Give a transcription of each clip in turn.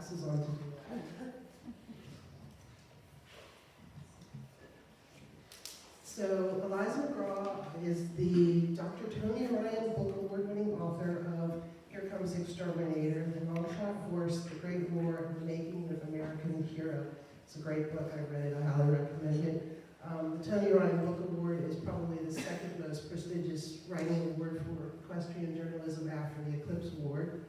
glasses on to do that. So Eliza McGraw is the Dr. Tony Ryan Book Award-winning author of Here Comes the Exterminator, The Long-Shot Horse, The Great War, and the Making of American Hero. It's a great book. I read it. I highly recommend it. The Tony Ryan Book Award is probably the second most prestigious writing award for equestrian journalism after the Eclipse Award.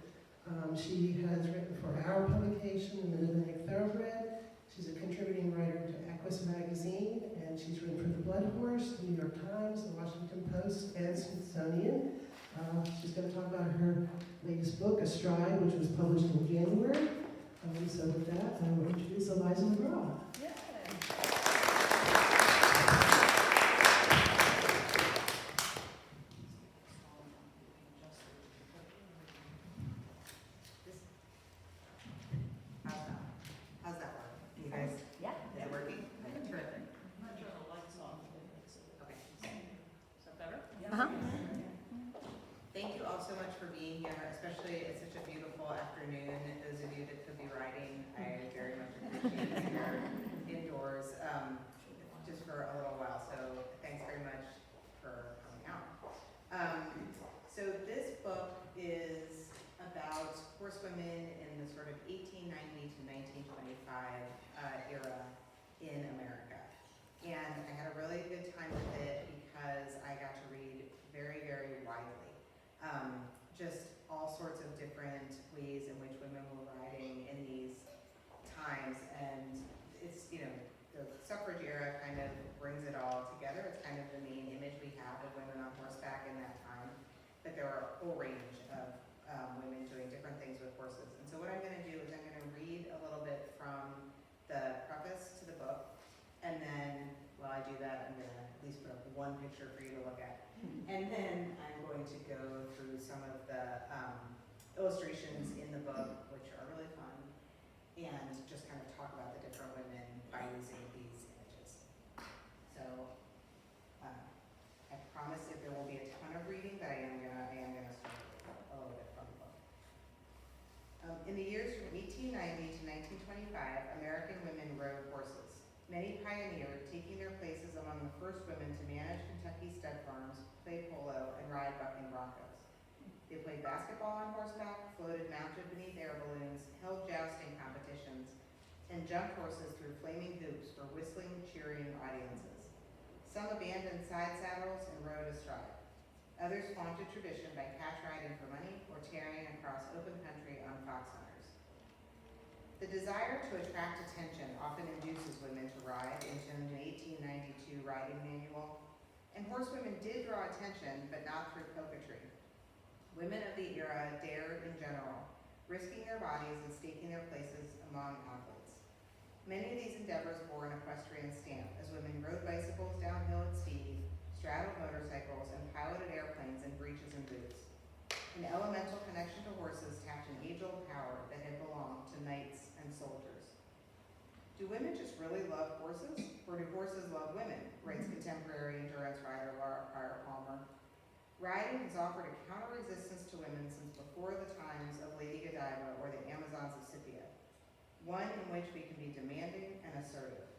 She has written for our publication, The Mid-Atlantic Thoroughbred. She's a contributing writer to Equus Magazine, and she's written for The Blood Horse, The New York Times, The Washington Post, and Smithsonian. She's going to talk about her latest book, Astride, which was published in January. So with that, I will introduce Eliza McGraw. How's that work? You guys? Yeah. Is it working? Terrific. I'm not sure the light's on. Okay. Is that better? Uh-huh. Thank you all so much for being here, especially it's such a beautiful afternoon. Those of you that could be riding, I very much appreciate it here indoors, just for a little while. So thanks very much for coming out. So this book is about horsewomen in the sort of 1890 to 1925 era in America. And I had a really good time with it because I got to read very, very widely. Just all sorts of different ways in which women were riding in these times. And it's, you know, the suffrage era kind of brings it all together. It's kind of the main image we have of women on horseback in that time. But there are a whole range of women doing different things with horses. And so what I'm going to do is I'm going to read a little bit from the preface to the book. And then while I do that, I'm going to at least put up one picture for you to look at. And then I'm going to go through some of the illustrations in the book, which are really fun, and just kind of talk about the different women by using these images. So I promise that there will be a ton of reading, but I am gonna start a little bit from the book. In the years from 1890 to 1925, American women rode horses. Many pioneered, taking their places among the first women to manage Kentucky stud farms, play polo, and ride bucking broncos. They played basketball on horseback, floated mounted beneath air balloons, held jousting competitions, and jumped horses through flaming hoops for whistling, cheering audiences. Some abandoned side saddles and rode astride. Others flaunted tradition by catch riding for money or tearing across open country on fox hunters. The desire to attract attention often induces women to ride into an 1892 riding manual, and horsewomen did draw attention, but not through coquetry. Women of the era dared in general, risking their bodies and staking their places among athletes. Many of these endeavors bore an equestrian stamp, as women rode bicycles downhill at speed, straddled motorcycles, and piloted airplanes in breeches and boots. An elemental connection to horses tapped an age-old power that had belonged to knights and soldiers. Do women just really love horses, or do horses love women, writes contemporary endurance rider Laura Pryor Palmer. Riding has offered a counter-resistance to women since before the times of Lady Godiva or the Amazons of Scythia, one in which we can be demanding and assertive.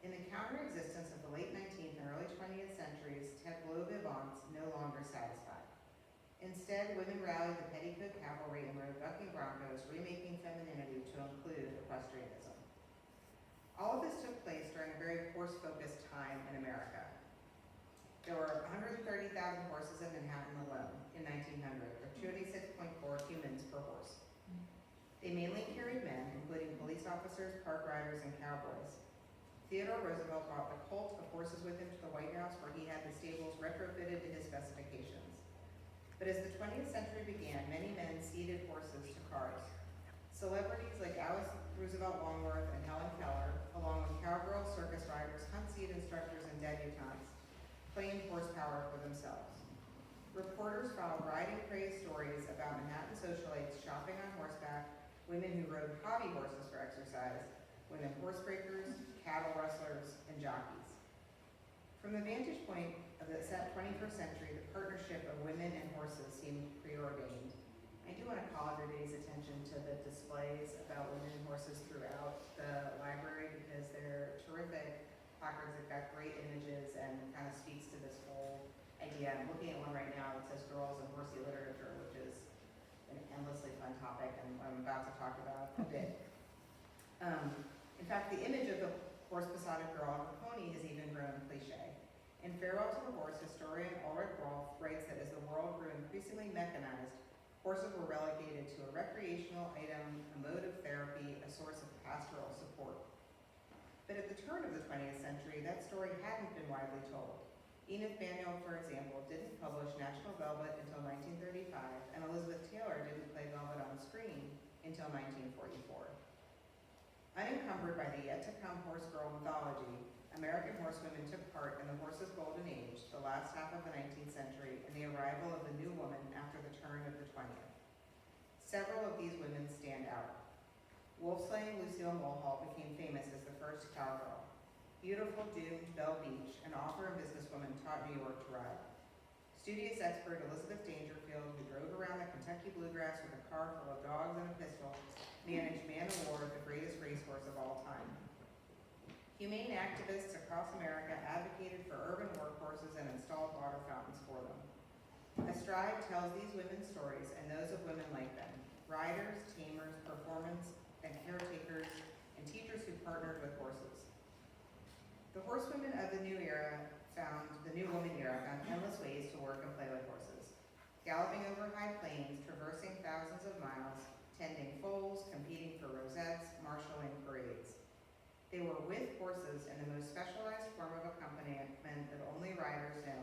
In the counter-existence of the late 19th and early 20th centuries, tableau vivants no longer satisfied. Instead, women rallied the petticoat cavalry and rode bucking broncos, remaking femininity to include equestrianism. All of this took place during a very horse-focused time in America. There were 130,000 horses in Manhattan alone in 1900, or 26.4 humans per horse. They mainly carried men, including police officers, park riders, and cowboys. Theodore Roosevelt brought the cult of horses with him to the White House, where he had the stables retrofitted to his specifications. But as the 20th century began, many men ceded horses to cars. Celebrities like Alice Roosevelt Longworth and Helen Keller, along with cowgirls, circus riders, hunt seat instructors, and debutantes, claimed horsepower for themselves. Reporters followed riding-crazed stories about Manhattan socialites shopping on horseback, women who rode hobby horses for exercise, women horsebreakers, cattle rustlers, and jockeys. From the vantage point of the 21st century, the partnership of women and horses seemed preordained. I do want to call everybody's attention to the displays about women and horses throughout the library because they're terrific placards. They've got great images and kind of speaks to this whole idea. I'm looking at one right now that says girls and horsey literature, which is an endlessly fun topic and what I'm about to talk about a bit. In fact, the image of the horse-besotted girl on her pony has even grown cliche. In Farewell to the Horse, historian Ulrich Rolf writes that as the world grew increasingly mechanized, horses were relegated to a recreational item, a mode of therapy, a source of pastoral support. But at the turn of the 20th century, that story hadn't been widely told. Enid Banyol, for example, didn't publish National Velvet until 1935, and Elizabeth Taylor didn't play velvet on screen until 1944. Unencumbered by the yet-to-come horse girl mythology, American horsewomen took part in the horse's golden age, the last half of the 19th century, and the arrival of the new woman after the turn of the 20th. Several of these women stand out. Wolf-slaying Lucille Mulhall became famous as the first cowgirl. Beautiful, doomed Belle Beach, an author and businesswoman, taught New York to ride. Studious expert Elizabeth Dangerfield, who drove around the Kentucky bluegrass with a car full of dogs and a pistol, managed Man o' War, the greatest racehorse of all time. Humane activists across America advocated for urban workhorses and installed water fountains for them. Astride tells these women's stories and those of women like them, riders, tamers, performance, and caretakers, and teachers who partnered with horses. The horsewomen of the new woman era found endless ways to work and play with horses. Galloping over high plains, traversing thousands of miles, tending foals, competing for rosettes, marshalling parades. They were with horses in the most specialized form of accompaniment that only riders know,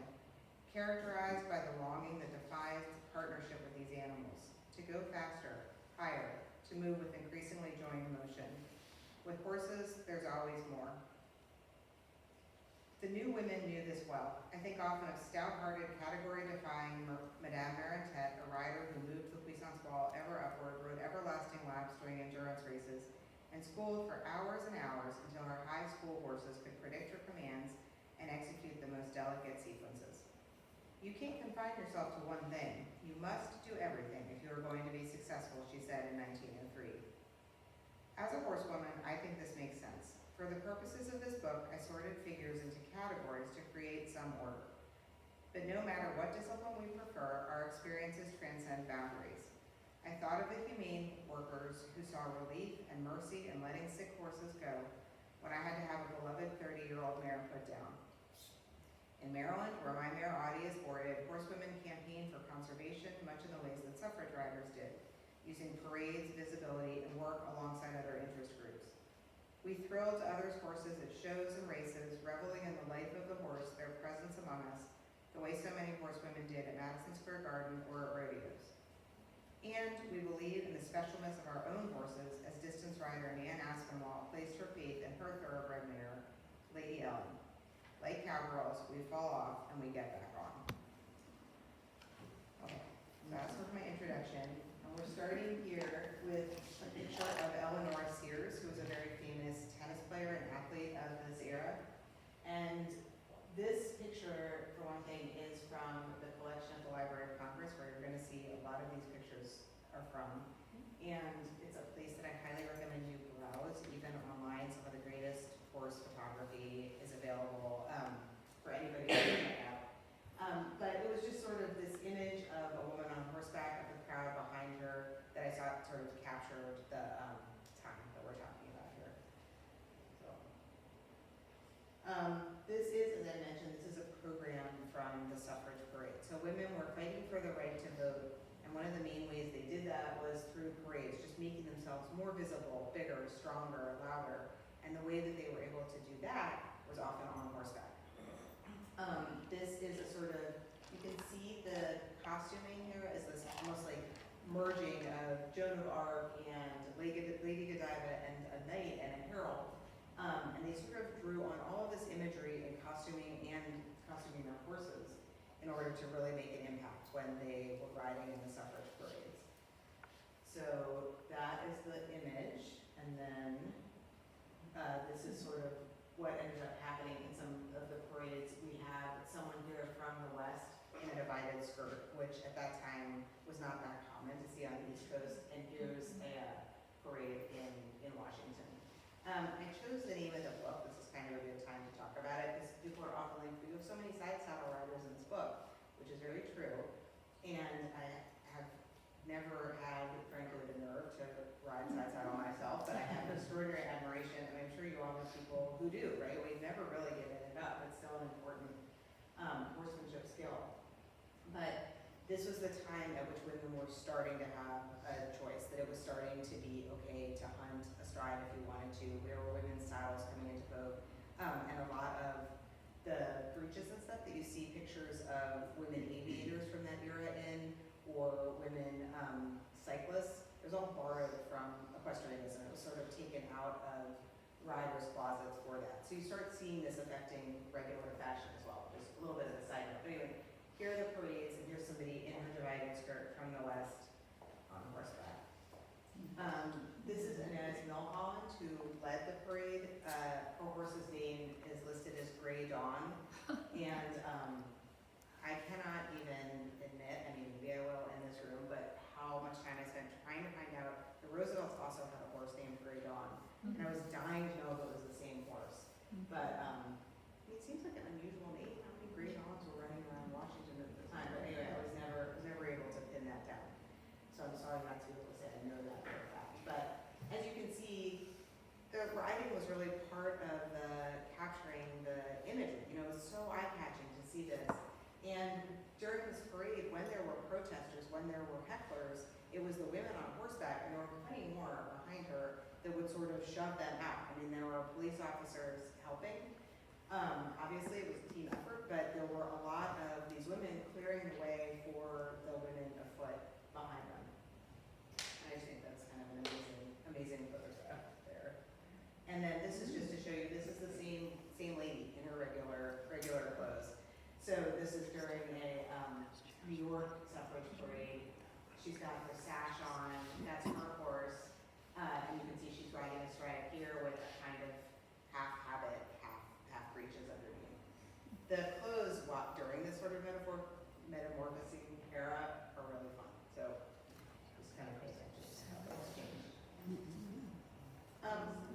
characterized by the longing that defies partnership with these animals, to go faster, higher, to move with increasingly joined motion. With horses, there's always more. The new women knew this well. I think often of stout-hearted, category-defying Madame Marentette, a rider who moved the puissance ball ever upward, rode everlasting laps during endurance races, and schooled for hours and hours until her high school horses could predict her commands and execute the most delicate sequences. You can't confine yourself to one thing. You must do everything if you are going to be successful, she said in 1903. As a horsewoman, I think this makes sense. For the purposes of this book, I sorted figures into categories to create some order. But no matter what discipline we prefer, our experiences transcend boundaries. I thought of the humane workers who saw relief and mercy in letting sick horses go when I had to have a beloved 30-year-old mare put down. In Maryland, where my mare Audie is boarded, horsewomen campaigned for conservation much in the ways that suffrage riders did, using parades, visibility, and work alongside other interest groups. We thrilled others' horses at shows and races, reveling in the life of the horse, their presence among us, the way so many horsewomen did at Madison Square Garden or at rodeos. And we believe in the specialness of our own horses, as distance rider Nan Aspinwall placed her faith in her thoroughbred mare, Lady Ellen. Like cowgirls, we fall off and we get back on. Okay, so that's sort of my introduction. And we're starting here with a picture of Eleanor Sears, who was a very famous tennis player and athlete of this era. And this picture, for one thing, is from the collection at the Library of Congress, where you're going to see a lot of these pictures are from. And it's a place that I highly recommend you browse, even online. Some of the greatest horse photography is available for anybody to check out. But it was just sort of this image of a woman on horseback with a crowd behind her that I thought sort of captured the time that we're talking about here. So, this is, as I mentioned, this is a program from the suffrage parade. So women were fighting for the right to vote, and one of the main ways they did that was through parades, just making themselves more visible, bigger, stronger, louder. And the way that they were able to do that was often on horseback. This is a sort of, you can see the costuming here as this almost like merging of Joan of Arc and Lady Godiva and a knight and a herald. And they sort of drew on all of this imagery and costuming their horses in order to really make an impact when they were riding in the suffrage parades. So that is the image, and then this is sort of what ended up happening in some of the parades. We have someone here from the West in a divided wide skirt, which at that time was not that common to see on the East Coast, and here's a parade in Washington. I chose the name of the book, this is kind of a good time to talk about it, because people are often like, we have so many side saddle riders in this book, which is very true, and I have never had, frankly, the nerve to ride side saddle myself, but I have extraordinary admiration, and I'm sure you all know people who do, right? We've never really given it up, it's still an important horsemanship skill. But this was the time at which women were starting to have a choice, that it was starting to be okay to hunt astride if you wanted to. There were women's saddles coming into vogue, and a lot of the breeches and stuff that you see pictures of women aviators from that era in, or women cyclists, it was all borrowed from equestrianism. It was sort of taken out of riders' closets for that. So you start seeing this affecting regular fashion as well. Just a little bit of a side note. But anyway, here are the parades, and here's somebody in her dividing skirt from the West on horseback. This is Inez Milholland, who led the parade. Her horse's name is listed as Gray Dawn, and I cannot even admit, I mean, maybe I will in this room, but how much time I spent trying to find out. The Roosevelts also had a horse named Gray Dawn, and I was dying to know if it was the same horse. But it seems like an unusual name. How many Gray Dawns were running around Washington at the time? But anyway, I was never able to pin that down. So I'm sorry not to be able to say I know that for a fact. But as you can see, the riding was really part of the capturing the imagery. You know, it was so eye-catching to see this. And during this parade, when there were protesters, when there were hecklers, it was the women on horseback, and there were plenty more behind her that would sort of shove them out. I mean, there were police officers helping. Obviously, it was a team effort, but there were a lot of these women clearing the way for the women afoot behind them. And I just think that's kind of an amazing photograph there. And then this is just to show you, this is the same lady in her regular clothes. So this is during a New York suffrage parade. She's got her sash on, that's her horse, and you can see she's riding astride here with a kind of half habit, half breeches underneath. The clothes during this sort of metamorphosing era are really fun. So just kind of pay attention to how those change.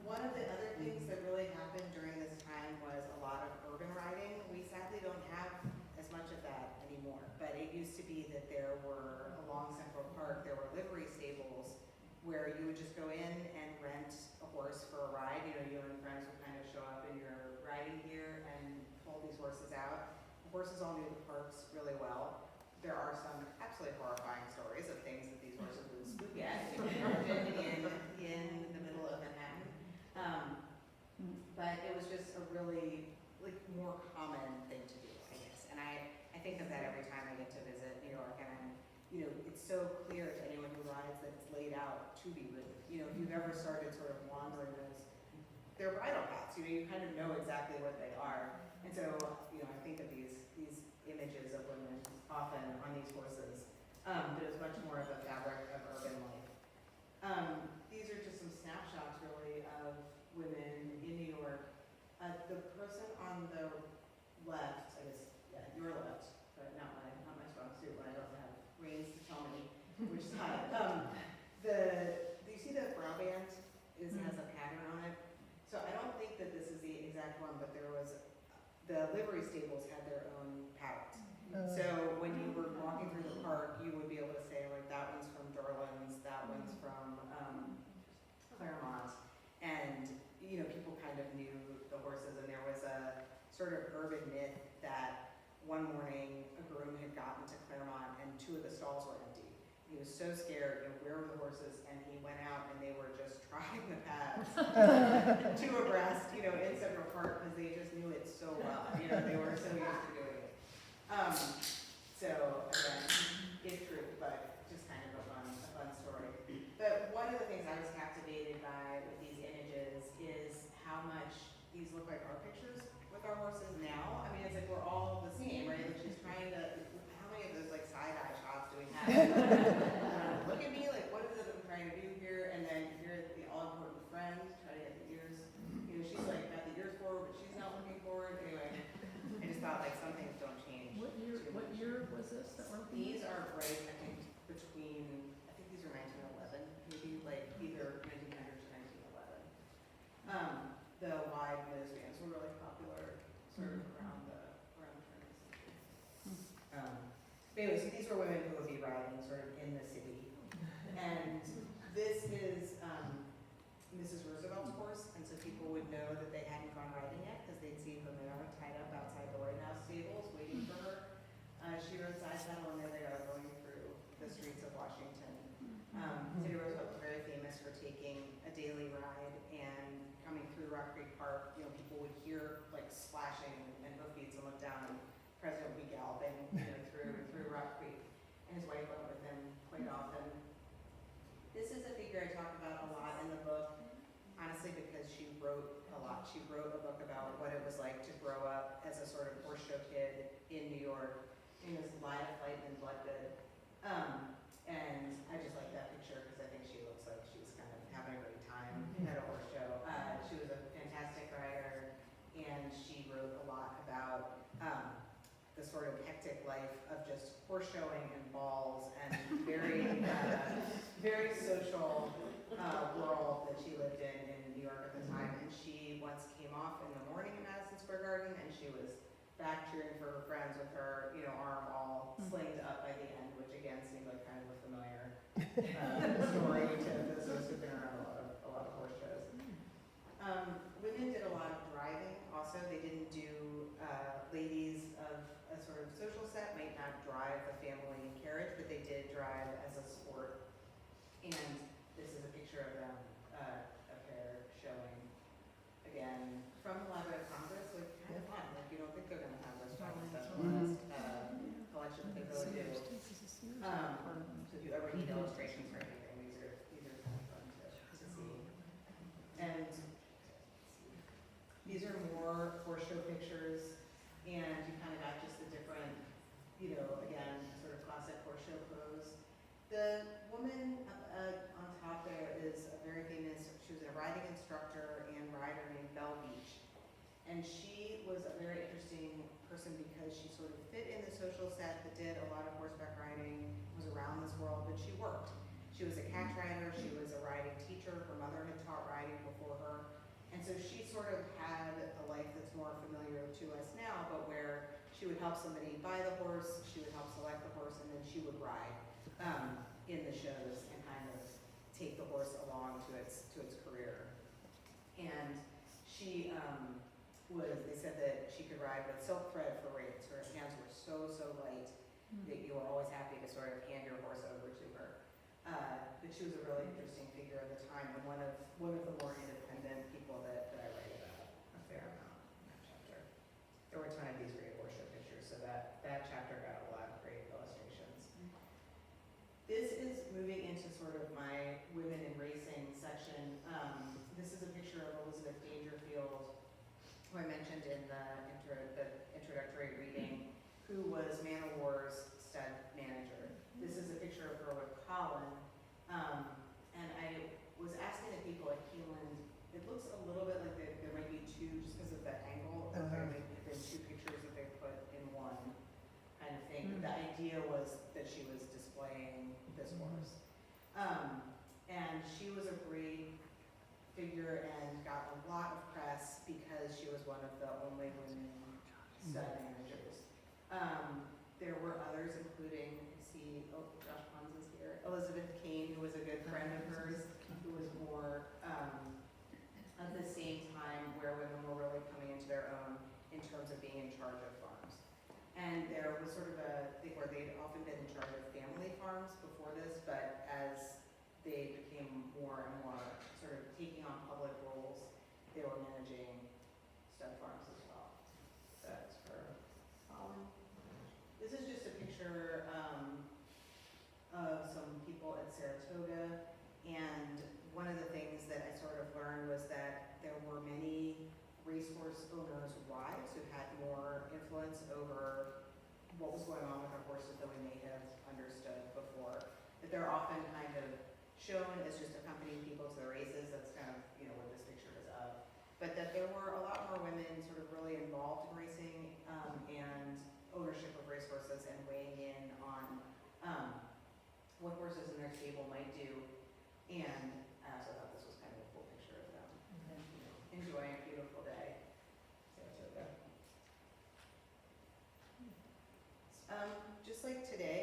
One of the other things that really happened during this time was a lot of urban riding. We sadly don't have as much of that anymore, but it used to be that there were, along Central Park, there were livery stables where you would just go in and rent a horse for a ride. You know, you and friends would kind of show up in your riding gear and pull these horses out. The horses all knew the parks really well. There are some absolutely horrifying stories of things that these horses would spook at in the middle of Manhattan. But it was just a really more common thing to do, I guess. And I think of that every time I get to visit New York, and it's so clear to anyone who rides that it's laid out to be ridden. You know, if you've ever started sort of wandering those, they're bridle paths. You kind of know exactly what they are. And so, I think of these images of women often on these horses, but it's much more of a fabric of urban life. These are just some snapshots, really, of women in New York. The person on the left, I guess, your left, but not my strong suit when I don't have reins to tell me which side. Do you see the brow band? Has a pattern on it. So I don't think that this is the exact one, but the livery stables had their own patterns. So when you were walking through the park, you would be able to say, like, that one's from Dorland's, that one's from Claremont, and people kind of knew the horses. And there was a sort of urban myth that one morning a groom had gotten to Claremont and 2 of the stalls were empty. He was so scared, where were the horses? And he went out and they were just trotting the paths 2 abreast, in Central Park, because they just knew it so well. They were so used to doing it. So again, if true, but just kind of a fun story. But one of the things I was captivated by with these images is how much these look like our pictures with our horses now. I mean, it's like we're all the same, right? Like she's trying to, how many of those side-eye shots do we have? Look at me, what is it I'm trying to do here? And then here's the all-important friend, try to get the ears. She's got the ears forward, but she's not looking forward. Anyway, I just thought something don't change. What year was this that we're But anyway, so these were women who would be riding sort of in the city. And this is Mrs. Roosevelt's horse, and so people would know that they hadn't gone riding yet because they'd see her mare tied up outside the White House stables waiting for her. She rode side saddle, and there they are going through the streets of Washington. Teddy Roosevelt was very famous for taking a daily ride, and coming through Rock Creek Park, you know, people would hear like splashing and hoofbeats and look down, and the president would be galloping, you know, through Rock Creek, and his wife went with him quite often. This is a figure I talk about a lot in the book, honestly, because she wrote a lot. She wrote a book about what it was like to grow up as a sort of horse show kid in New York. Her name is Lida Flightman Bloodgood. And I just like that picture because I think she looks like she's kind of having a great time at a horse show. She was a fantastic rider, and she wrote a lot about the sort of hectic life of just horse showing and balls and very, very social world that she lived in New York at the time. And she once came off in the morning in Madison Square Garden, and she was back cheering for her friends with her, you know, arm all slinged up by the end, which again seemed like kind of a familiar story to those of us who've been around a lot of horse shows. Women did a lot of driving also. They didn't do, ladies of a sort of social set might not drive a family carriage, but they did drive as a sport. And this is a picture of them, a pair showing, again, from the Library of Congress, like kind of fun. Like you don't think they're going to have this kind of specialized collection, but they really do. So if you ever need illustrations or anything, these are kind of fun to see. And these are more horse show pictures, and you kind of got just the different, you know, again, sort of classic horse show pose. The woman on top there is a very famous, she was a riding instructor and rider named Belle Beach. And she was a very interesting person because she sort of fit in the social set that did a lot of horseback riding, was around this world, but she worked. She was a catch rider, she was a riding teacher, her mother had taught riding before her. And so she sort of had a life that's more familiar to us now, but where she would help somebody buy the horse, she would help select the horse, and then she would ride in the shows and kind of take the horse along to its career. And she they said that she could ride with silk thread for reins. Her hands were so light that you were always happy to sort of hand your horse over to her. But she was a really interesting figure at the time, and one of the more independent people that I write about a fair amount in that chapter. There were a ton of these great horse show pictures, so that chapter got a lot of great illustrations. This is moving into sort of my women in racing section. This is a picture of Elizabeth Dangerfield, who I mentioned in the introductory reading, who was Man o' War's stud manager. This is a picture of her with Colin. And I was asking the people at Keeland, it looks a little bit like there might be two, just because of the angle, there might have been two pictures that they put in one kind of thing. The idea was that she was displaying this horse. And she was a great figure and got a lot of press because she was one of the only women stud managers. There were others, including, Josh Pons is here, Elizabeth Kane, who was a good friend of hers, who was more at the same time where women were really coming into their own in terms of being in charge of farms. And there was sort of a thing where they'd often been in charge of family farms before this, but as they became more and more sort of taking on public roles, they were managing stud farms as well. So that's for Colin. This is just a picture of some people at Saratoga, and one of the things that I sort of learned was that there were many racehorse owners' wives who had more influence over what was going on with their horses than we may have understood before. That they're often kind of shown as just accompanying people to the races. That's kind of, you know, what this picture is of. But that there were a lot more women sort of really involved in racing and ownership of racehorses and weighing in on what horses in their stable might do. And so I thought this was kind of a cool picture of them, you know, enjoying a beautiful day. Saratoga. Just like today,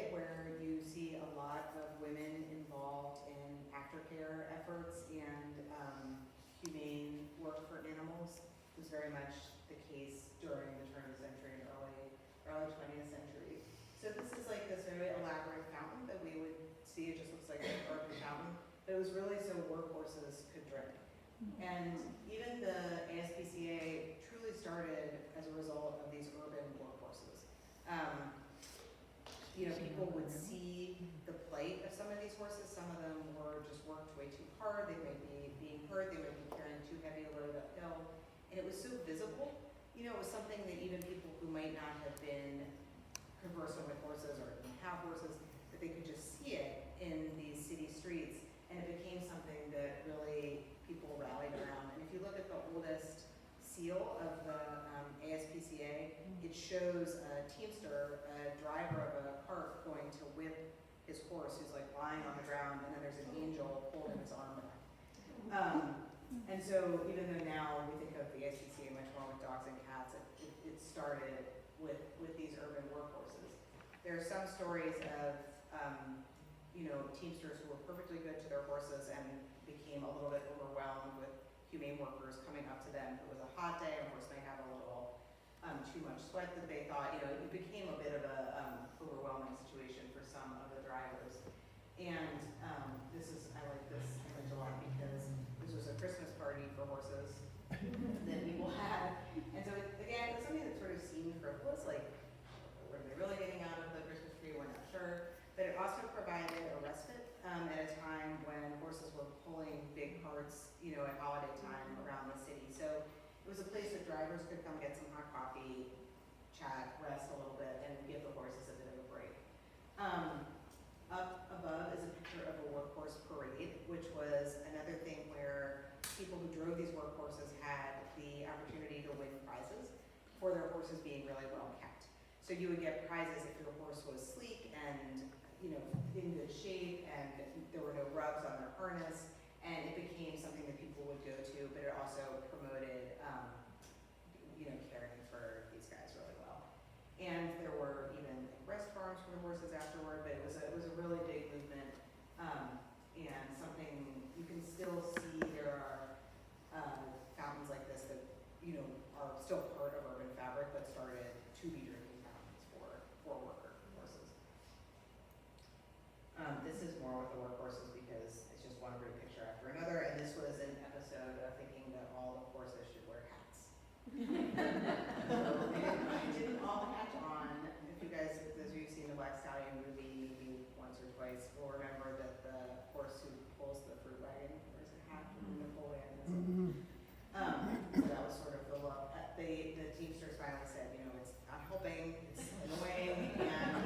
very much the case during the turn of the century and early 20th century. So this is like this very elaborate fountain that we would see. It just looks like an urban fountain, but it was really so workhorses could drink. And even the ASPCA truly started as a result of these urban workhorses. People would see the plight of some of these horses. Some of them were just worked way too hard. They might be being hurt. They might be carrying too heavy a load uphill. And it was so visible. It was something that even people who might not have been conversant with horses or didn't have horses, that they could just see it in these city streets. And it became something that really people rallied around. And if you look at the oldest seal of the ASPCA, it shows a teamster, a driver of a cart going to whip his horse who's like lying on the ground, and then there's an angel holding his arm back. And so even though now we think of the ASPCA much more with dogs and cats, it started with these urban workhorses. There are some stories of teamsters who were perfectly good to their horses and became a little bit overwhelmed with humane workers coming up to them. It was a hot day, of course, they had a little too much sweat that they thought, it became a bit of a overwhelming situation for some of the drivers. And I like this image a lot because this was a Christmas party for horses that people had. And so again, it's something that sort of seemed frivolous, like, were they really getting out of the Christmas tree? We're not sure. But it also provided a respite at a time when horses were pulling big carts, at holiday time around the city. So it was a place that drivers could come get some hot coffee, chat, rest a little bit, and give the horses a bit of a break. Up above is a picture of a workhorse parade, which was another thing where people who drove these workhorses had the opportunity to win prizes for their horses being really well kept. So you would get prizes if your horse was sleek and in good shape, and there were no rubs on their harness, and it became something that people would go to, but it also promoted caring for these guys really well. And there were even rest farms for the horses afterward, but it was a really big movement, and something you can still see. There are fountains like this that are still part of urban fabric, but started to be drinking fountains for worker horses. This is more with the workhorses because it's just one great picture after another, and this was an episode of thinking that all the horses should wear hats. So they didn't all catch on. If you guys, those of you who've seen the Black Stallion movie maybe once or twice, will remember that the horse who pulls the fruit wagon wears a hat from Napoleon. So that was sort of the look. The Teamsters finally said, it's not helping, it's annoying, and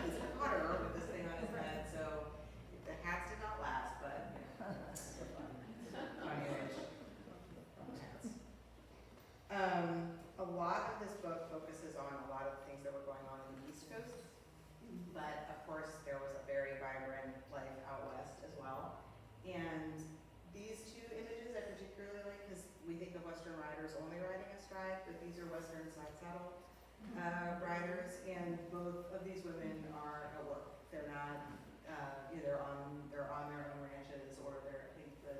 he's hotter with this thing on his head. So the hats did not last, but it's still fun. Funny image from hats. A lot of this book focuses on a lot of things that were going on in the East Coast, but of course there was a very vibrant life out west as well. And these two images I particularly like because we think of Western riders only riding astride, but these are Western side saddle riders, and both of these women are at work. They're not either they're on their own ranches, or they're, I think the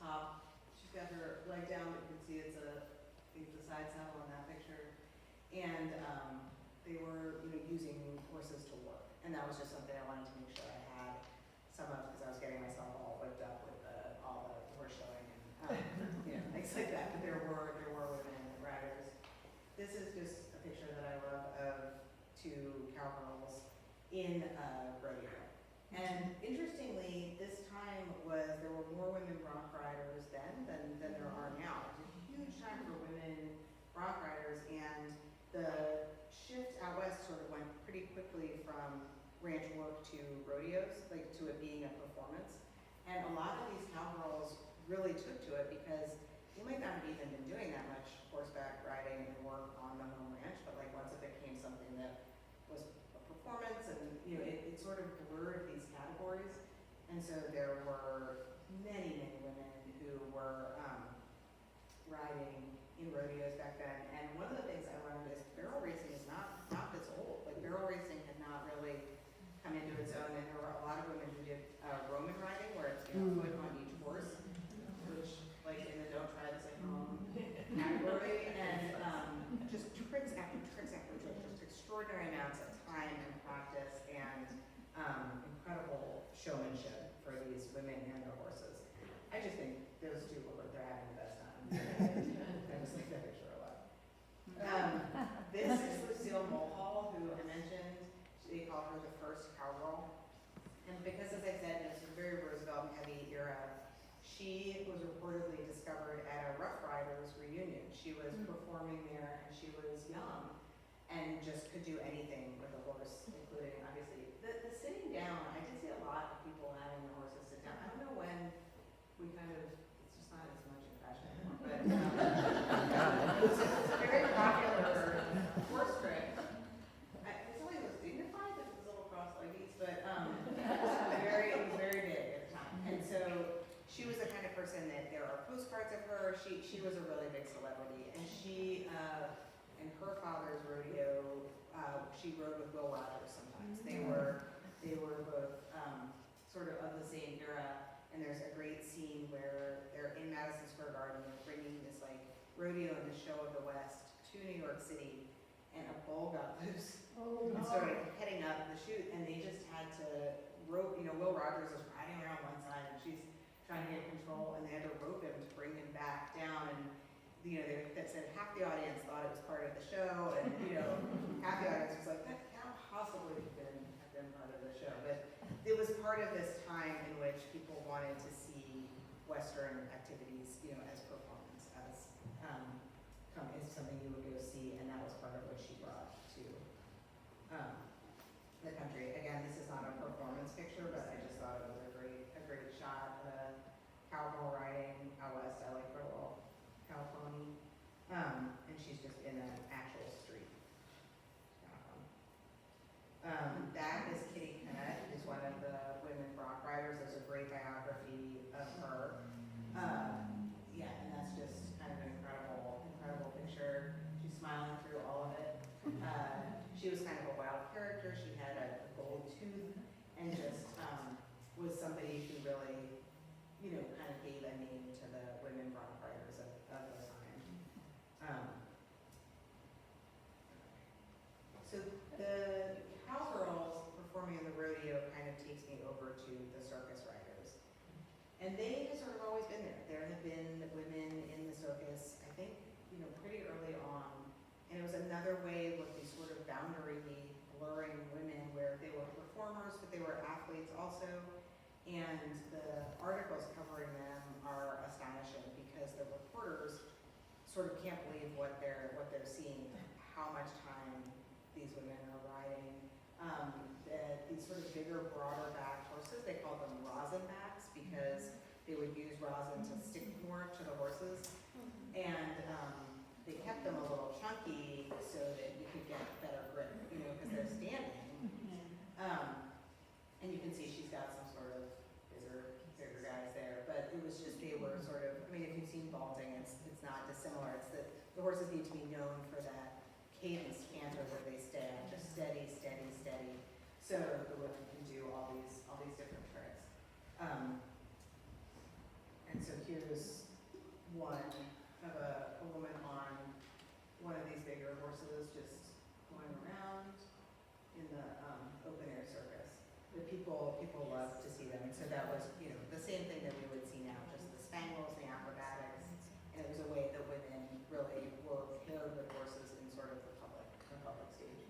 top, she's got her leg down, but you can see it's the side saddle on that picture. And they were using horses to work, and that was just something I wanted to make sure I had some of, because I was getting myself all whipped up with all the horse showing and things like that. But there were women riders. This is just a picture that I love of two cowgirls in a rodeo. And interestingly, this time there were more women bronc riders then than there are now. It was a huge time for women bronc riders, and the shift out west sort of went pretty quickly from ranch work to rodeos, like to it being a performance. And a lot of these cowgirls really took to it because they might not have even been doing that much horseback riding and work on the home ranch, but like once it became something that was a performance, and it sort of blurred these categories. And so there were many, many women who were riding in rodeos back then. And one of the things I learned is barrel racing is not this old. Like barrel racing had not really come into its own, and there were a lot of women who did Roman riding, where it's foot on each horse, which like in the Don't Try This at Home she was reportedly discovered at a Rough Riders reunion. She was performing there and she was young and just could do anything with a horse, including obviously the sitting down. I did see a lot of people having their horses sit down. I don't know when we kind of, it's just not as much in fashion anymore, but it's a very popular horse trick. It's only was dignified with his little cross leggies, but it was very big at the time. And so she was the kind of person that there are postcards of her. She was a really big celebrity, and she in her father's rodeo, she rode with Will Rogers sometimes. They were both sort of the same era. And there's a great scene where they're in Madison Square Garden, they're bringing this like rodeo and the show of the West to New York City, and a bull got loose and started heading up the chute, and they just had to rope. Will Rogers was riding around one side, and she's trying to get control, and they had to rope him to bring him back down. And that said half the audience thought it was part of the show, and half the audience was like, that can't possibly have been part of the show, but it was part of this time in which people wanted to see Western activities, as performance, as something you would go see, and that was part of what she brought to the country. Again, this is not a performance picture, but I just thought it was a great shot. Cowboy riding out west. I like her little cow pony, and she's just in an actual street. That is Kitty Kennett, who's one of the women bronc riders. There's a great biography of her. And that's just kind of an incredible picture. She's smiling through all of it. She was kind of a wild character. She had a gold tooth and just was somebody who really, kind of gave a name to the women bronc riders of the time. So the cowgirls performing in the rodeo kind of takes me over to the circus riders. And they have sort of always been there. There have been women in the circus, I think, pretty early on. And it was another way with these sort of boundary blurring women where they were performers, but they were athletes also. And the articles covering them are astonishing because the reporters sort of can't believe what they're seeing, how much time these women are riding. These sort of bigger, broader backed horses, they called them rosin backs because they would use rosin to stick more to the horses. And they kept them a little chunky so that you could get better grip, because they're standing. And you can see she's got some sort of bigger guys there, but it was just, they were sort of, if you've seen vaulting, it's not dissimilar. It's that the horses need to be known for that cadence canter where they stay on, just steady, steady, steady, so the women can do all these different tricks. And so here's one of a woman on one of these bigger horses just going around in the open air circus. The people love to see them, and so that was the same thing that we would see now, just the spangles, the acrobatics, and it was a way that women really were paired with horses in sort of the public stage.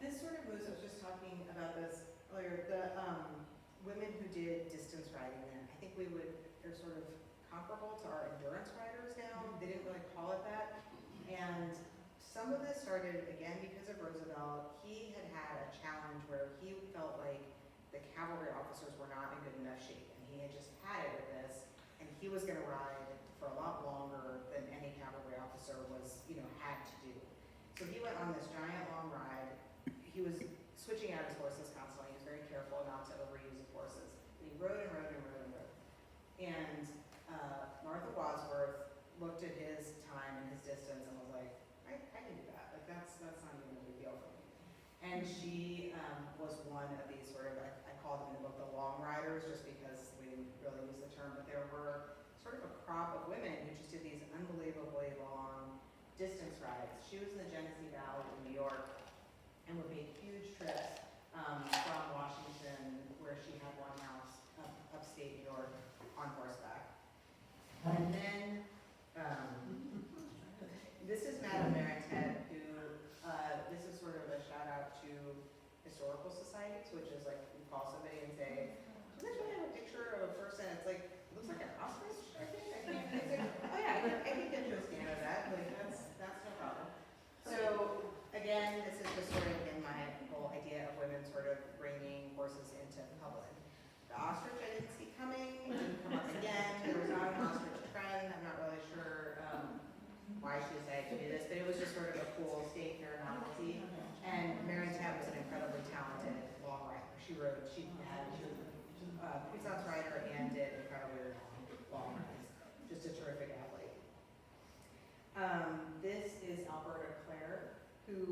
This sort of moves, I was just talking about this earlier, the women who did distance riding then, I think they're sort of comparable to our endurance riders now. They didn't really call it that. And some of this started, again, because of Roosevelt. He had a challenge where he felt like the cavalry officers were not in good enough shape, and he had just had it with this, and he was going to ride for a lot longer than any cavalry officer was, had to do. So he went on this giant long ride. He was switching out his horses constantly. He was very careful not to overuse his horses. And he rode and rode and rode and rode. And Martha Wadsworth looked at his time and his distance and was like, I can do that. Like that's not even a big deal for me. And she was one of these sort of, I call them in the book the long riders, just because we didn't really use the term, but there were sort of a crop of women who just did these unbelievably long distance rides. She was in the Genesee Valley in New York and would make huge trips from Washington, where she had one house upstate New York, on horseback. And then this is Madame Maritet, who this is sort of a shout out to historical societies, which is like you call somebody and say, do you guys really have a picture of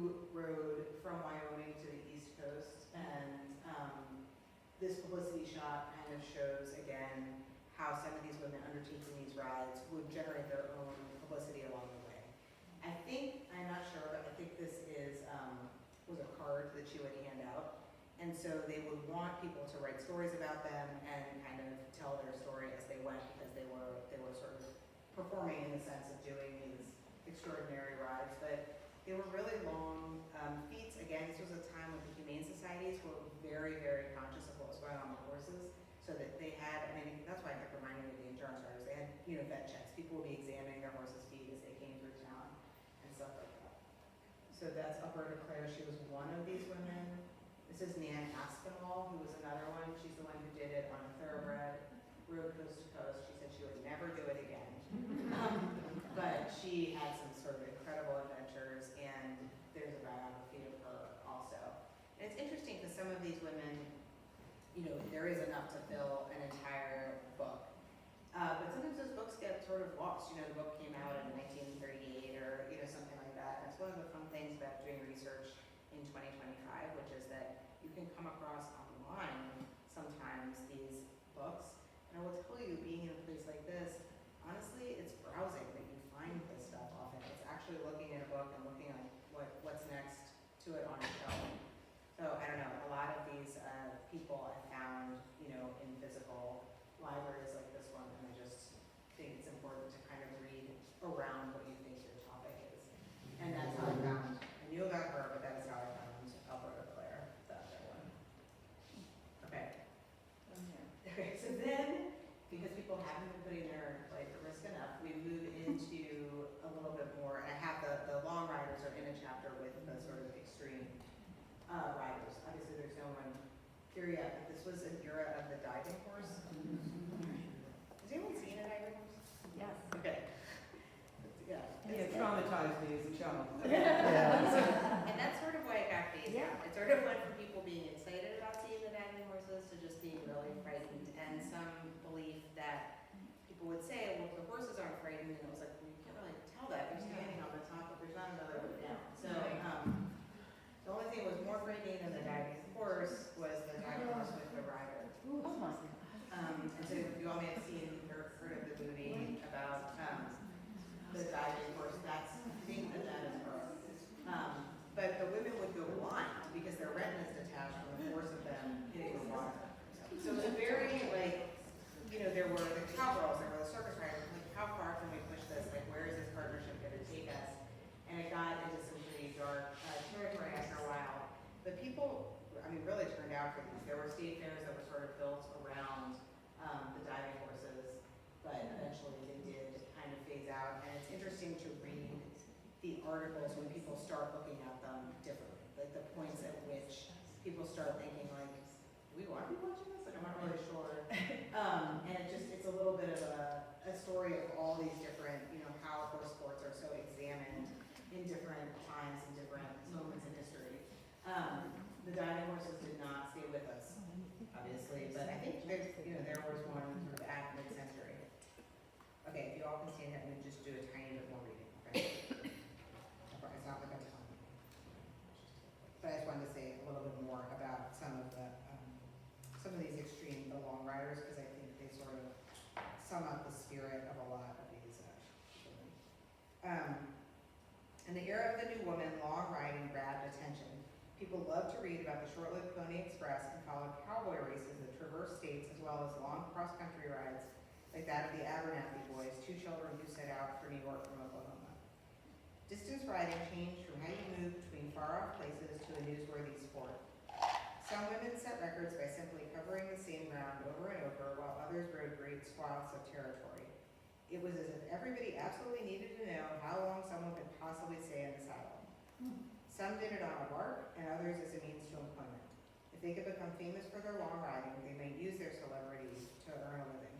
who rode from Wyoming to the East Coast, and this publicity shot kind of shows again how some of these women undertaking these rides would generate their own publicity along the way. I think, I'm not sure, but I think this is was a card that she would hand out, and so they would want people to write stories about them and kind of tell their story as they went, because they were sort of performing in the sense of doing these extraordinary rides, but they were really long feats. Again, this was a time when the humane societies were very, very conscious of what was going on with horses, so that they had, I mean, that's why I kept reminding me of the endurance riders. They had, vet checks. People would be examining their horses' feet as they came through town and stuff like that. So that's Alberta Claire. She was one of these women. This is Nan Aspinwall, who was another one. She's the one who did it on a thoroughbred, rode coast to coast. She said she would never do it again. But she had some sort of incredible adventures, and there's a biography of her also. And it's interesting because some of these women, there is enough to fill an entire book. But sometimes those books get sort of lost. The book came out in 1938 or, something like that. And it's one of the fun things about doing research in 2025, which is that you can come across online sometimes these books. And I will tell you, being in a place like this, honestly, it's browsing that you find this stuff often. It's actually looking at a book and looking at what's next to it on a shelf. So I don't know, a lot of these people I found, in physical libraries like this one, and I just think it's important to kind of read around what you think your topic is. And that's how I found, I knew about her, but that is how I found Alberta Claire, the other one. Okay. Okay, so then, because people haven't been putting their life at risk enough, we move into a little bit more, and I have the long riders are in a chapter with the sort of extreme riders. Obviously, there's no one here yet, but this was an era of the diving horse. Has anyone seen a diving horse? Yes. Okay. Yeah. Yeah, it traumatized me as a child. And that's sort of why it got phased out. It sort of went from people being excited about seeing the diving horses to just being really frightened, and some belief that people would say, well, the horses aren't frightened, and it was like, well, you can't really tell that. They're standing on the top, but there's not another way down. So the only thing that was more frightening than the diving horse was the diving horse with the rider. Oh my God. And so you all may have seen or heard of the movie about the diving horse. That's, I think that is her. But the women would go blind because their retinas detached from the force of them hitting the water. So it was a very, there were the cowgirls, there were the circus riders, how far can we push this? Where is this partnership going to take us? And it got into some pretty dark territory after a while. But people, really turned out for these. There were state fairs that were sort of built around the diving horses, but eventually they did kind of phase out. And it's interesting to read the articles when people start looking at them differently, the points at which people start thinking do we want to be watching this? I'm not really sure. And it's a little bit of a story of all these different, how horse sports are so examined in different times and different moments in history. The diving horses did not stay with us, obviously, but I think there was one sort of at mid-century. Okay, if you all can stand up and just do a tiny bit more reading, okay? It's not like a ton. But I just wanted to say a little bit more about some of these extreme, the long riders, because I think they sort of sum up the spirit of a lot of these women. In the era of the New Woman, long riding grabbed attention. People loved to read about the short-lived Pony Express and followed cowboy races that traversed states, as well as long cross-country rides like that of the Abernathy Boys, two children who set out for New York from Oklahoma. Distance riding changed from how you moved between far-off places to a newsworthy sport. Some women set records by simply covering the same ground over and over, while others rode great swaths of territory. It was as if everybody absolutely needed to know how long someone could possibly stay in the saddle. Some did it on a lark, and others as a means to employment. If they could become famous for their long riding, they might use their celebrity to earn a living.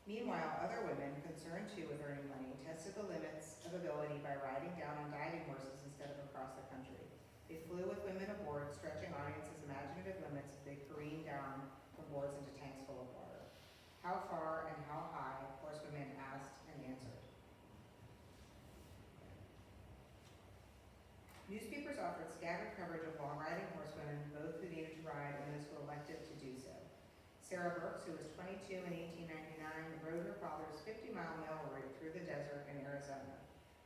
Meanwhile, other women, concerned too with earning money, tested the limits of ability by riding down on diving horses instead of across the country. They flew with women aboard, stretching audiences' imaginative limits as they careened down from boards into tanks full of water. How far and how high, horsewomen asked and answered. Newspapers Sarah Brooks, who was 22 in 1899, rode her father's 50-mile mail route through the desert in Arizona.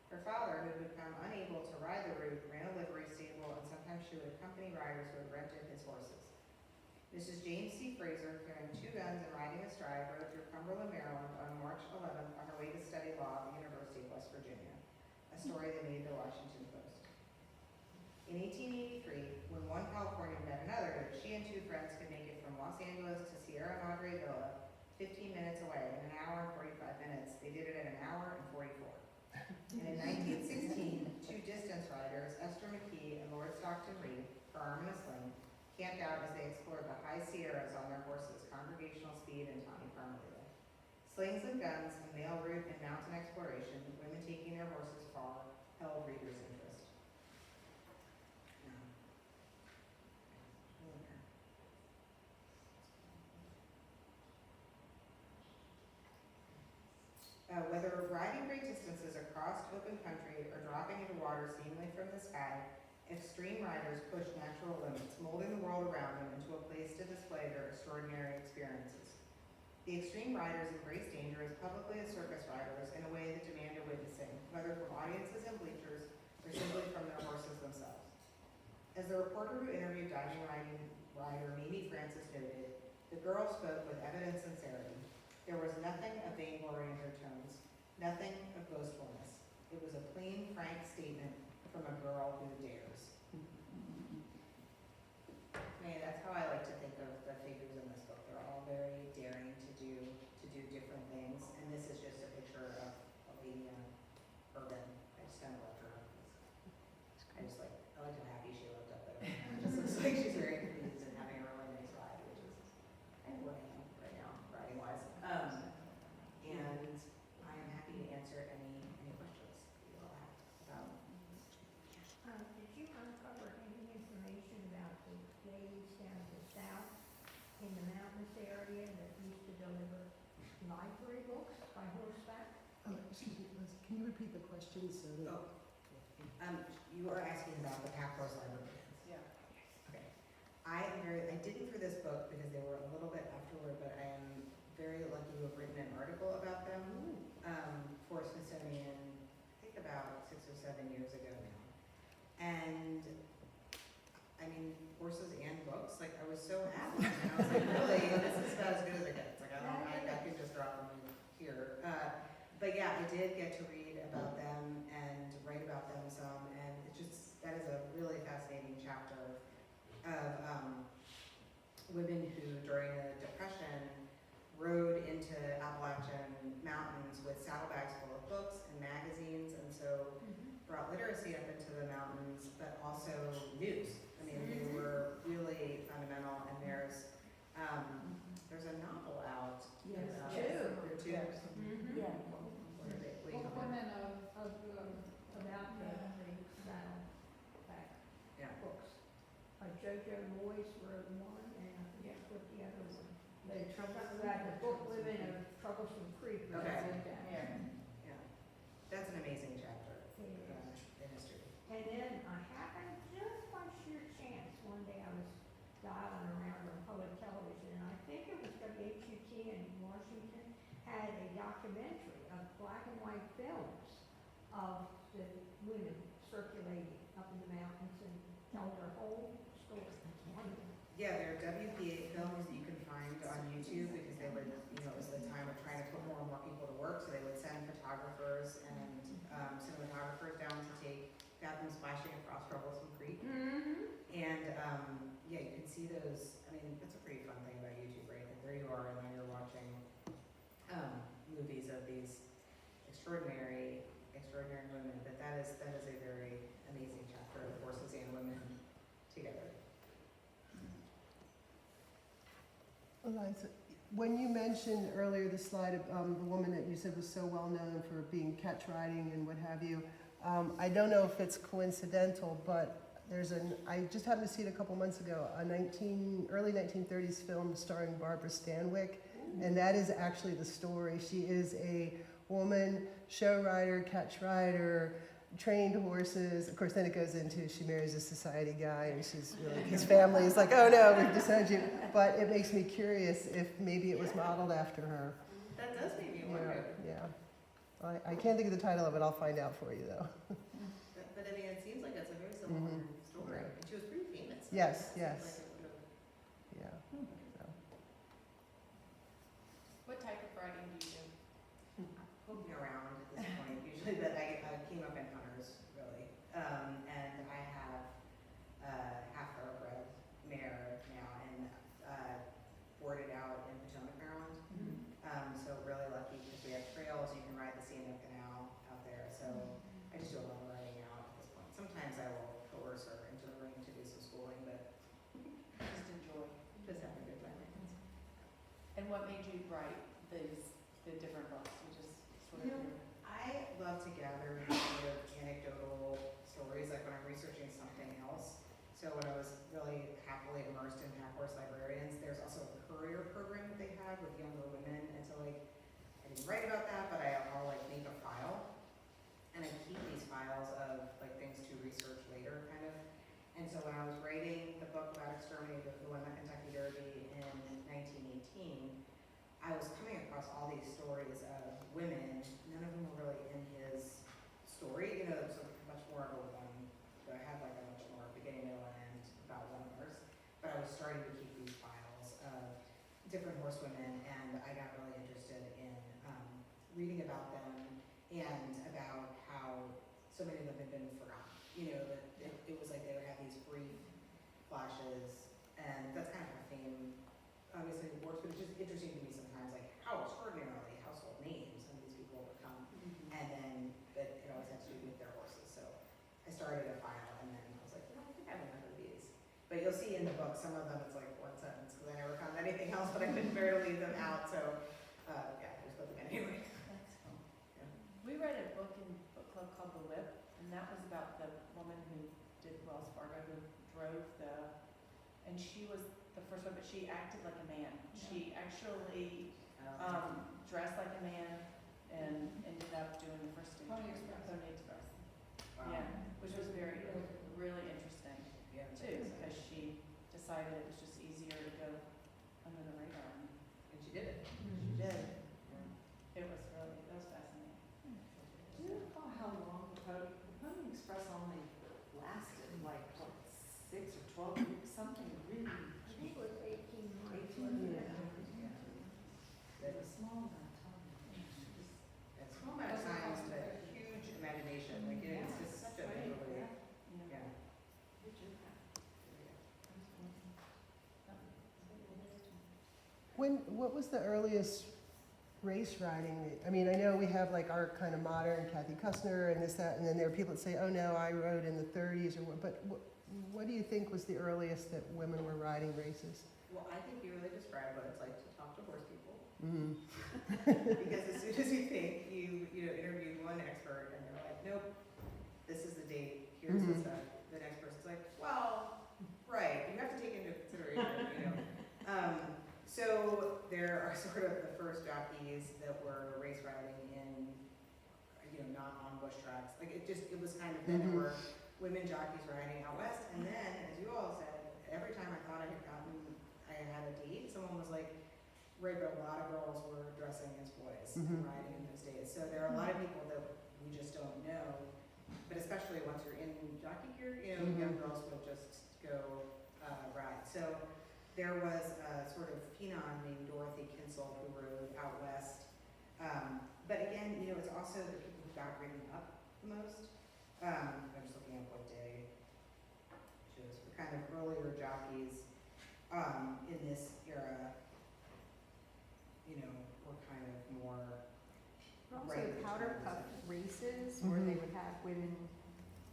Her father, who had become unable to ride the route, ran a livery stable, and sometimes she would accompany riders who had rented his horses. Mrs. James C. Fraser, carrying 2 guns and riding astride, rode through Cumberland, Maryland on March 11th on her way to study law at the University of West Virginia, a story that made the Washington Post. In 1883, when one Californian met another, she and 2 friends could make it from Los Angeles to Sierra Madre Villa, 15 minutes away, in an hour and 45 minutes. They did it in an hour and 44. And in 1916, 2 distance riders, Esther McKee and Lord Stockton Reed, for arm and a sling, camped out as they explored the high Sierras on their horses, Congregational Speed and Tommy Carmelita. Slings and guns, a mail route and mountain exploration, women taking their horses far, held readers' interest. Whether riding great distances across open country or dropping into water seemingly from the sky, extreme riders push natural limits, molding the world around them into a place to display their extraordinary experiences. The extreme riders embrace danger as publicly as circus riders in a way that demanded witnessing, whether from audiences and bleachers or simply from their horses themselves. As the reporter who interviewed diving rider Mimi Francis noted, the girl spoke with evident sincerity. There was nothing of vainglory in her tones, nothing of boastfulness. It was a plain, frank statement from a girl who dares. That's how I like to think of the figures in this book. They're all very daring to do different things, and this is just a picture of a lady in urban. I just kind of love her. I like how happy she looked up there. It just looks like she's very pleased and having a really nice ride, which is kind of what I am right now, riding wise. And I am happy to answer any questions you all have about. Did you uncover any information about the ladies down to the south in the mountainous area that used to deliver library books by horseback? Excuse me, Liz, can you repeat the question so that? You are asking about the pack horse librarians. Yeah. Okay. I didn't for this book because they were a little bit afterward, but I am very lucky to have written an article about them for Smithsonian, I think about 6 or 7 years ago now. And I mean, horses and books, like I was so happy. And I was like, really, this is about as good as it gets. Like I could just drop them here. But yeah, I did get to read about them and write about them some, and that is a really fascinating chapter of women who during the Depression rode into Appalachian mountains with saddlebags full of books and magazines, and so brought literacy up into the mountains, but also news. I mean, they were really fundamental, and there's a novel out. Yes, about- two. There are 2. Yeah. What are they? What do you call them? Women About the saddleback Yeah. books. Jojo Moyes wrote one, and I forget what the other one. They troublesome. The book Living of Troublesome Creek. Okay. Yeah. Yeah. That's an amazing chapter Yeah. in history. And then I happened, just by sheer chance, one day I was dialing around on public television, and I think it was WHUT in Washington had a documentary of black and white films of the women circulating up in the mountains and tell their whole story. It's wonderful. Yeah, there are WPA films that you can find on YouTube because they would, it was the time of trying to put more and more people to work, so they would send photographers and cinematographers down to have them splashing across Troublesome Creek. And yeah, you can see those. I mean, that's a pretty fun thing about YouTube, right? That there you are, and then you're watching movies of these extraordinary women. But that is a very amazing chapter of horses and women together. Eliza, when you mentioned earlier the slide of the woman that you said was so well known for being catch riding and what have you, I don't know if it's coincidental, but I just happened to see it a couple months ago, early 1930s film starring Barbara Stanwyck, and that is actually the story. She is a woman, show rider, catch rider, trained horses. Of course, then it goes into she marries a society guy, and she's really, his family is like, oh no, we've disowned you. But it makes me curious if maybe it was modeled after her. That does make me Yeah, wonder. yeah. I can't think of the title of it. I'll find out for you though. But I mean, it seems like it's a very similar Mhm. story. Yeah. And she was pretty famous. Yes, It seems yes. like it would've- Yeah. So. What type of writing do you do? Poking around at this point, usually, but I came up in hunters, really. And I have half thoroughbred mare now and boarded out in Potomac, Maryland. So really lucky because we have trails, you can ride the Sand Canal out there. So I just do a lot of riding out at this point. Sometimes I will coerce her into the ring to do some schooling, but Just enjoy. just have a good time. And what made you write the different books? You just sort You of. know, I love to gather sort of anecdotal stories, like when I'm researching something else. So when I was really happily immersed in Pack Horse Librarians, there's also a courier program that they have with younger women. And so like, I didn't write about that, but I'll like make a file. And I keep these files of like things to research later, kind of. And so when I was writing the book about exterminating who won the Kentucky Derby in 1918, I was coming across all these stories of women. None of them were really in his story. You know, it was much more of a one. I had like a much more beginning, middle, and end about one horse. But I was starting to keep these files of different horsewomen, and I got really interested in reading about them and about how so many of them had been forgotten. You know, that it was like they would have these brief flashes, and that's kind of how fame obviously works, but it's just interesting to me sometimes, like how extraordinarily household names some of these people become, and then, but it always has to do with their horses. So I started a file, and then I was like, I think I have enough of these. But you'll see in the book, some of them it's like one sentence, because I never found anything else, but I couldn't bear to leave them out, so, yeah, I just put them in anyway. That's cool. Yeah. We read a book in book club called The Whip, and that was about the woman who did Wells Fargo, who drove and she was the first one, but she acted like a man. She actually dressed like a man and ended up doing the first stage. Pony Express. Pony Express. Wow. Yeah, which was really interesting Yeah, too, because she decided it was just easier to go under the radar. and she did it. She did. It was fascinating. Do you recall how long the Pony Express only lasted, like, what, 6 or 12 weeks, something really I think it was 18 months. 18 wasn't it? It was a small amount of time. It's a small amount of time, but huge imagination, like it's just such a visually, Yeah. yeah. What was the earliest race riding? I mean, I know we have like our kind of modern Kathy Kussner and this, that, and then there are people that say, oh no, I rode in the 30s or what, but what do you think was the earliest that women were riding races? Well, I think you really described what it's like to talk to horse people. Mm-hmm. Because as soon as you think you interviewed one expert and they're like, nope, this is the date, here's the Mhm. stuff. The next person's like, well, right, you have to take into consideration, So there are sort of the first jockeys that were race riding in, not on bush tracks. Like it was kind of, then there were women jockeys riding out west, and then, as you all said, every time I thought I had a date, someone was like, right, but a lot of girls were dressing as boys and riding in those days. So there are a lot of people that we just don't know, but especially once you're in jockey gear, young girls will just go ride. So there was a sort of phenom named Dorothy Kinsel who rode out west. But again, it's also the people who got ridden up the most. I'm just looking at what day shows for kind of earlier jockeys in this era, were kind of more. Also Right. powder puff races where they would have women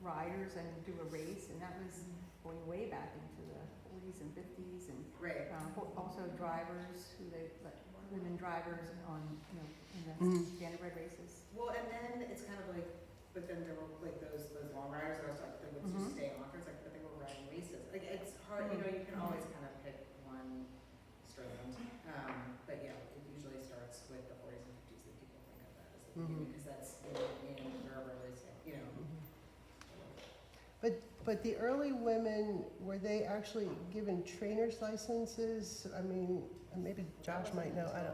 riders and do a race, and that was going way back into the 40s and 50s, and Right. also drivers who they let women drivers on, in the standardbred races. Well, and then it's kind of like, but then there were like those long riders that would just stay on. It's like, but they were riding races. Like it's hard, you can always kind of pick one strand. But yeah, it usually starts with the 40s and 50s that people think of that as the beginning, because that's in wherever it is, But the early women, were they actually given trainer's licenses? I mean, maybe Josh might know, I don't.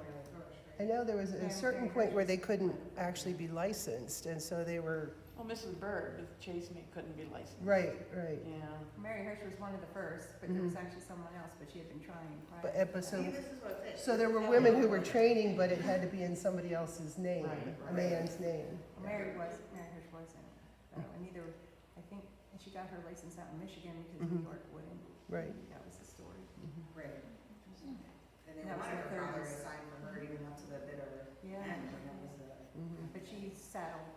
I know there was a certain point where they couldn't actually be licensed, and so they were, Well, Mrs. Bird with Chase Me couldn't be licensed. right. Yeah. Mary Hirsch was one of the first, but there was actually someone else, but she had been trying prior. But See, this is what it is. so there were women who were training, but it had to be in somebody else's name, a man's name. Mary Hirsch wasn't, and either, I think, and she got her license out in Michigan because New York wouldn't. Right. That was the story. Right. And they That was wanted in the her father to 30s. sign for her even up to the bitter Yeah. end, and that was the. But she saddled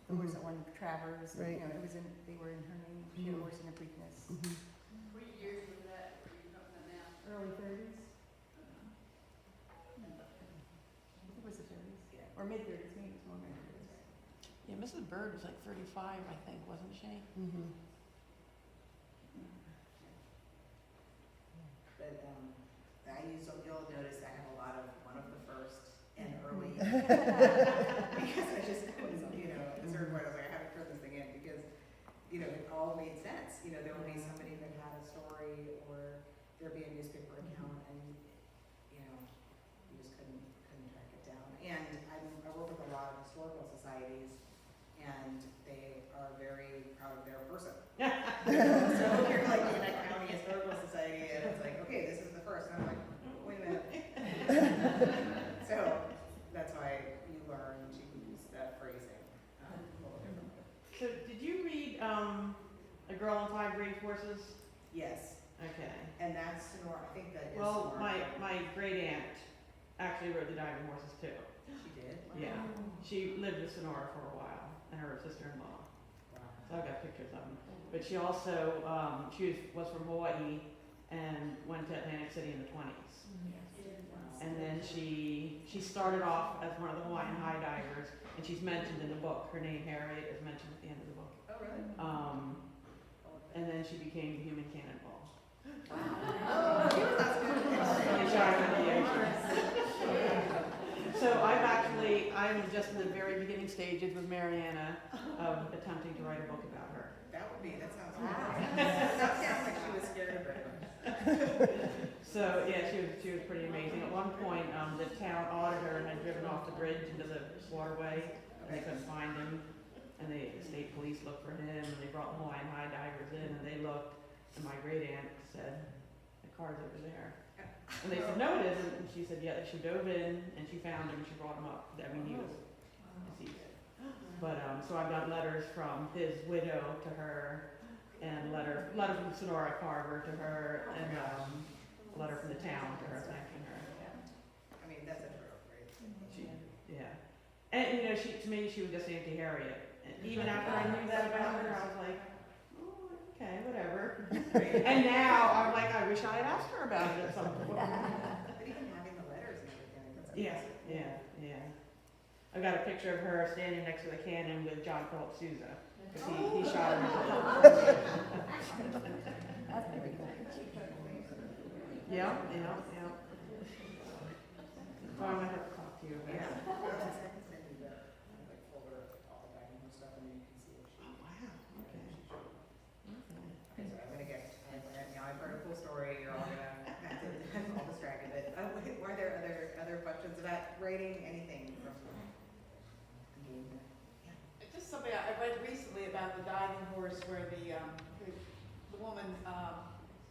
the horse on Travers, Right. you know, it was in, they were in her name, she had a horse in the Preakness. What years was that, were you talking about now? Early thirties? I think it was the thirties, Yeah. or mid-thirties, maybe it was more mid-thirties. Yeah, Mrs. Bird was like 35, I think, wasn't she? But, you'll notice I have a lot of one of the first and early. Because I just, at a certain point, I was like, I have to turn this thing in because, it all made sense. There would be somebody that had a story or there'd be a newspaper account and, you just couldn't track it down. And I work with a lot of historical societies and they are very proud of their person. So you're like in a county historical society and it's like, okay, this is the first. And I'm like, wait a minute. So that's why you learn to use that phrasing a little differently. So did you read A Girl and Five Brave Horses? Yes, Okay. and that's Sonora. I think that is Well, Sonora. my great aunt actually rode the Diving Horses too. She did? Yeah. She lived with Sonora for a while, and her sister-in-law. Wow. So I've got pictures of them. But she also, she was from Hawaii and went to Atlantic City in the 20s. And then she started off as one of the Hawaiian high divers, and she's mentioned in the book. Her name, Harriet, is mentioned at the end of the book. Oh, really? And then she became the human cannonball. Oh, she was not good. And shot her in the ocean. So I'm just in the very beginning stages with Mariana of attempting to write a book about her. That sounds amazing. That sounds like she was scared of it. So yeah, she was pretty amazing. At one point, the town auditor had driven off the bridge into the waterway, and they couldn't find him. And the state police looked for him, and they brought Hawaiian high divers in, and they looked, and my great aunt said, "The car's over there." And they said, "No, it isn't." And she said, "Yeah." She dove in, and she found him, and she brought him up. I mean, he was deceased. But so I've got letters from his widow to her, and letter from Sonora Carver to her, and a letter from the town to her thanking her. I mean, that's a true, right? Yeah. And to me, she was just Auntie Harriet. And even after I knew that about her, I was like, oh, okay, whatever. And now I'm like, I wish I had asked her about it at some point. But even having the letters and everything, that's amazing. Yeah. I've got a picture of her standing next to the cannon with John Philip Sousa, because he shot her. That's pretty cool. Yeah. So I'm gonna have to talk to you about Yeah. it. I can send you the folder of all the diving stuff and then you can see what she. Oh, wow, okay. Okay, so I'm gonna get, I've heard a cool story, you're all gonna, I'm all distracted, but, were there other questions about writing, anything from? Just something I read recently about the diving horse where the woman,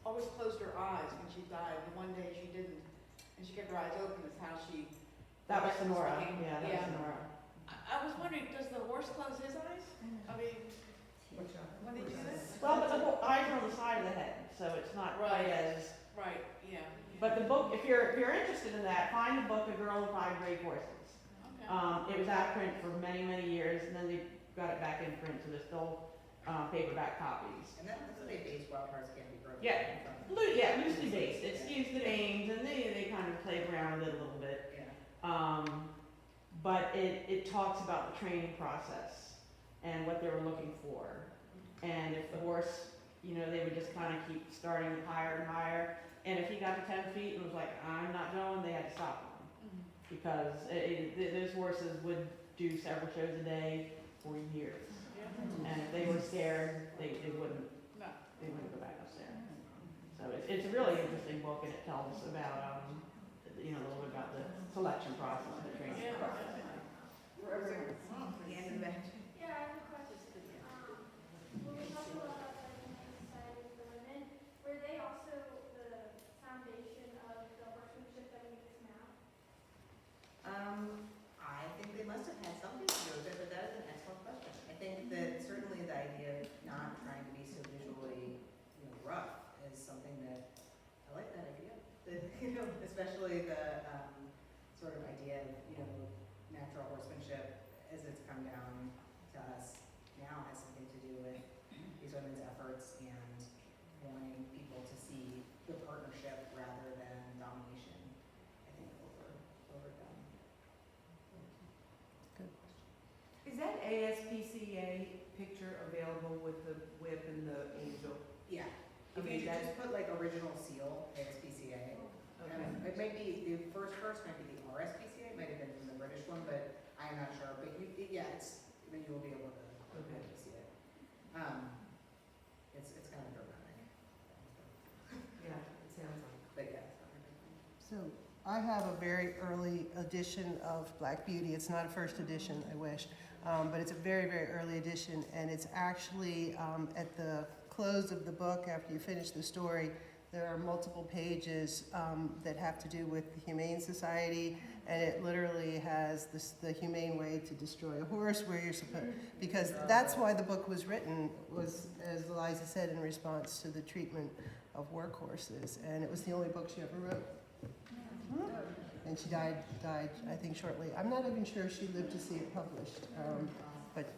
always closed her eyes when she dived, and one day she didn't, and she kept her eyes open, is how she. That was Sonora. Looking. Yeah, that was Sonora. I was wondering, does the horse close his eyes? I mean, when they do this? Well, but the eyes are on the side of the head, so it's not quite Right. as. Right, yeah. But the book, if you're interested in that, find the book "A Girl and Five Brave Horses." Okay. It was out of print for many, many years, and then they got it back in print, so there's still paperback copies. And that's the way base wild cards can be broken. Yeah. Yeah, loosely based. It's used the names, and they kind of play around with it a little bit. Yeah. But it talks about the training process and what they were looking for. And if the horse, they would just kind of keep starting higher and higher. And if he got to 10 feet and was like, I'm not going, they had to stop him. Because those horses would do several shows a day for years. Yeah. And if they were scared, they wouldn't No. go back upstairs. So it's a really interesting book, and it tells about, a little bit about the selection process, the training Yeah. process. Hand in the back. Yeah, I have a question. When we talk about the Humane Society for Women, were they also the foundation of the horsemanship that we use now? I think they must have had something to do with it, but that is an excellent question. I think that certainly the idea of not trying to be so visually, rough is something that, I like that idea. Especially the, sort of idea of, natural horsemanship as it's come down to us now has something to do with these women's efforts and wanting people to see the partnership rather than domination, I think, over them. Is that ASPCA picture available with the whip and the angel? Yeah. If Okay, you that's- just put like original seal, ASPCA, it might be, the first might be the RSPCA, it might have been from the British one, but I'm not sure, but then you will be able to see it. It's kind of dramatic. Yeah, it sounds like. But yeah, it's not very So I have a very early edition of Black Beauty. It's not a first edition, I wish, but it's a very, very early edition, and it's actually at the close of the book, after you finish the story, there are multiple pages that have to do with the Humane Society, and it literally has the humane way to destroy a horse, where you're supposed, because that's why the book was written, was, as Eliza said, in response to the treatment of work horses, and it was the only book she ever wrote. And she died, I think, shortly. I'm not even sure she lived to see it published,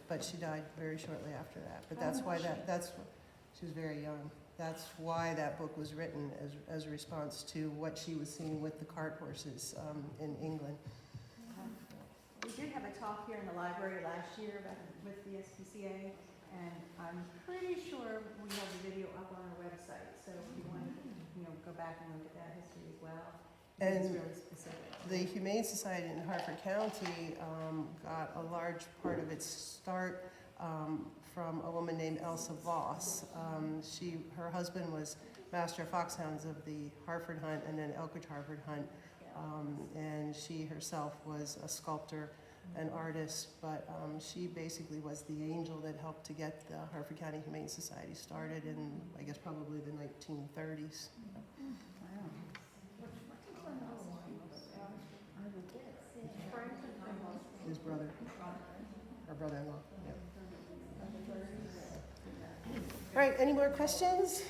but she died very shortly after that. But that's why she was very young. That's why that book was written, as a response to what she was seeing with the cart horses in England. We did have a talk here in the library last year with the SPCA, and I'm pretty sure we have the video up on our website, so if you want to, go back and look at that history as well. It's And really specific. the Humane Society in Harford County got a large part of its start from a woman named Elsa Voss. Her husband was master of foxhounds of the Harford Hunt and then Elkridge Harford Hunt, and she herself was a sculptor, an artist, but she basically was the angel that helped to get the Harford County Humane Society started in, I guess, probably the 1930s. His brother, her brother-in-law. Yep. All right, any more questions?